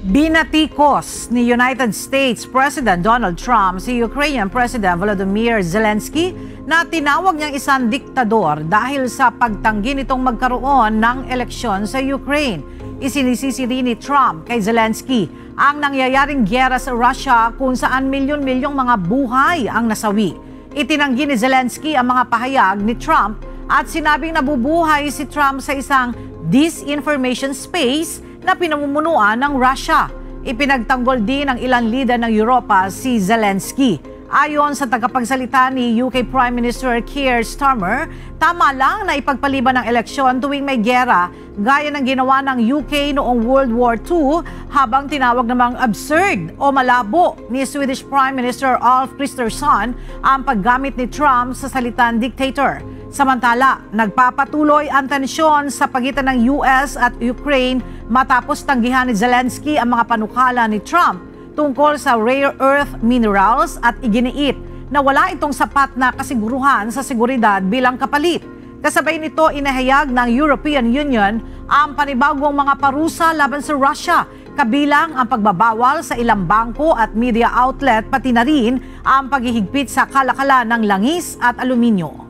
Binatikos ni United States President Donald Trump si Ukrainian President Volodymyr Zelensky na tinawag niyang isang diktador dahil sa pagtanggi nitong magkaroon ng eleksyon sa Ukraine. Isinisisi rin ni Trump kay Zelensky ang nangyayaring giyera sa Russia kung saan milyon-milyong mga buhay ang nasawi. Itinanggi ni Zelensky ang mga pahayag ni Trump at sinabing nabubuhay si Trump sa isang disinformation space na pinamumunuan ng Russia. Ipinagtanggol din ng ilang leader ng Europa si Zelensky. Ayon sa tagapagsalita ni UK Prime Minister Keir Starmer, tama lang na ipagpaliban ng eleksyon tuwing may giyera gaya ng ginawa ng UK noong World War II, habang tinawag namang absurd o malabo ni Swedish Prime Minister Ulf Kristersson ang paggamit ni Trump sa salitang dictator. Samantala, nagpapatuloy ang tensyon sa pagitan ng US at Ukraine matapos tanggihan ni Zelensky ang mga panukala ni Trump tungkol sa rare earth minerals at iginiit na wala itong sapat na kasiguruhan sa seguridad bilang kapalit. Kasabay nito, inahayag ng European Union ang panibagong mga parusa laban sa Russia, kabilang ang pagbabawal sa ilang bangko at media outlet, pati na rin ang paghihigpit sa kalakalan ng langis at aluminyo.